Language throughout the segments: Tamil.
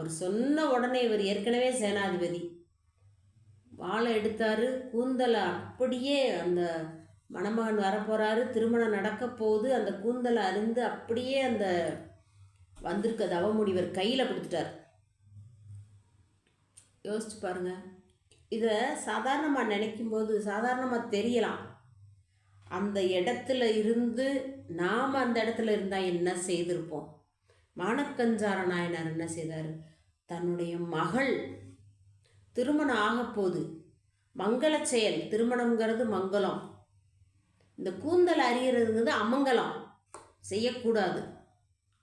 அவர் சொன்ன உடனே, இவர் ஏற்கனவே சேனாதிபதி, வாளை எடுத்தார். கூந்தலை அப்படியே அந்த மணமகன் வரப்போகிறாரு, திருமணம் நடக்க போகுது, அந்த கூந்தலை அருந்து அப்படியே அந்த வந்திருக்க தவமுனிவர் கையில் கொடுத்துட்டார். யோசிச்சு பாருங்க. இதை சாதாரணமாக நினைக்கும்போது சாதாரணமாக தெரியலாம். அந்த இடத்துல இருந்து நாம் அந்த இடத்துல இருந்தால் என்ன செய்திருப்போம்? மானக்கஞ்சார நாயனார் என்ன செய்தார்? தன்னுடைய மகள் திருமணம் ஆகப்போகுது, மங்கள செயல், திருமணங்கிறது மங்களம், இந்த கூந்தல் அறியறதுங்கிறது அமங்கலம், செய்யக்கூடாது.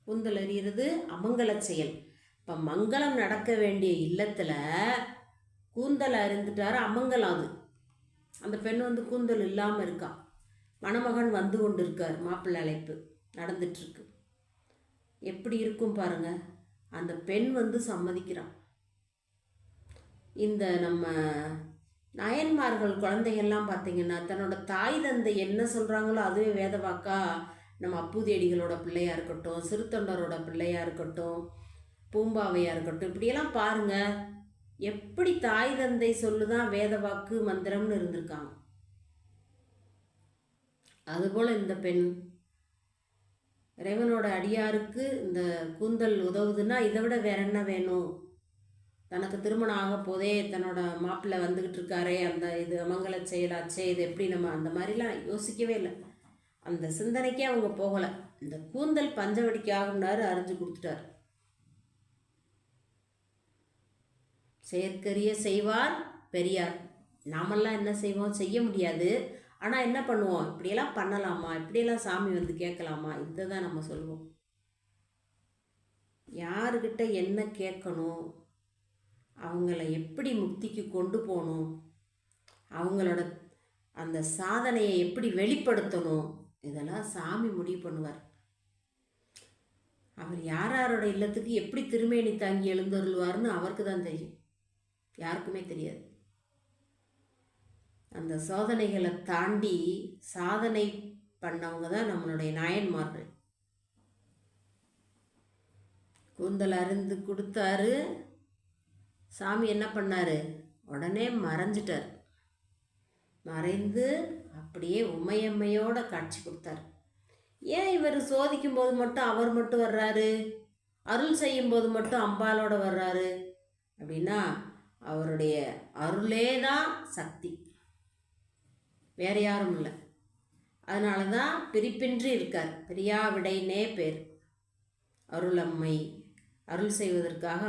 கூந்தல் அறியறது அமங்கல செயல். இப்போ மங்களம் நடக்க வேண்டிய இல்லத்தில் கூந்தல் அறிந்துட்டார், அமங்கலம் அது. அந்த பெண் கூந்தல் இல்லாமல் இருக்கா. மணமகன் வந்து கொண்டு இருக்கார், மாப்பிள்ளை அழைப்பு நடந்துட்டுருக்கு. எப்படி இருக்கும் பாருங்க. அந்த பெண் சம்மதிக்கிறான். இந்த நம்ம நாயன்மார்கள் குழந்தைகள்லாம் பார்த்திங்கன்னா தன்னோட தாய் தந்தை என்ன சொல்கிறாங்களோ அதுவே வேத வாக்கா. நம்ம அப்பூதியடிகளோட பிள்ளையாக இருக்கட்டும், சிறுத்தொண்டரோட பிள்ளையாக இருக்கட்டும், பூம்பாவையாக இருக்கட்டும், இப்படியெல்லாம் பாருங்கள் எப்படி தாய் தந்தை சொல்லுதான் வேத வாக்கு மந்திரம்னு இருந்திருக்காங்க. அதுபோல் இந்த பெண் இறைவனோட அடியாருக்கு இந்த கூந்தல் உதவுதுன்னா இதை விட வேற என்ன வேணும்? தனக்கு திருமணம் ஆக போதே தன்னோட மாப்பிள்ளை வந்துக்கிட்டு இருக்காரே, அந்த இது மங்கள செயலாச்சே, இது எப்படி நம்ம அந்த மாதிரிலாம் யோசிக்கவே இல்லை. அந்த சிந்தனைக்கே அவங்க போகலை. இந்த கூந்தல் பஞ்சவடிக்கு ஆகும்னாரு, அறிஞ்சு கொடுத்துட்டார். செயற்கரிய செய்வார் பெரியார். நாமெல்லாம் என்ன செய்வோம்? செய்ய முடியாது. ஆனால் என்ன பண்ணுவோம்? இப்படியெல்லாம் பண்ணலாமா, இப்படியெல்லாம் சாமி கேட்கலாமா, இதை தான் நம்ம சொல்லுவோம். யாருக்கிட்ட என்ன கேட்கணும், அவங்கள எப்படி முக்திக்கு கொண்டு போகணும், அவங்களோட அந்த சாதனையை எப்படி வெளிப்படுத்தணும், இதெல்லாம் சாமி முடிவு பண்ணுவார். அவர் யாரோட இல்லத்துக்கு எப்படி திருமேனி தாங்கி எழுந்தருள்வார்னு அவருக்கு தான் தெரியும், யாருக்குமே தெரியாது. அந்த சோதனைகளை தாண்டி சாதனை பண்ணவங்க தான் நம்மளுடைய நாயன்மார்கள். கூந்தல் அருந்து கொடுத்தாரு. சாமி என்ன பண்ணார்? உடனே மறைஞ்சிட்டார். மறைந்து அப்படியே உமையம்மையோட காட்சி கொடுத்தார். ஏன் இவர் சோதிக்கும் போது மட்டும் அவர் மட்டும் வர்றாரு, அருள் செய்யும் போது மட்டும் அம்பாலோட வர்றாரு அப்படின்னா, அவருடைய அருளே தான் சக்தி, வேற யாரும் இல்லை. அதனால தான் பிரிப்பின்றி இருக்கார். பிரியாவிடைனே பேர். அருளம்மை, அருள் செய்வதற்காக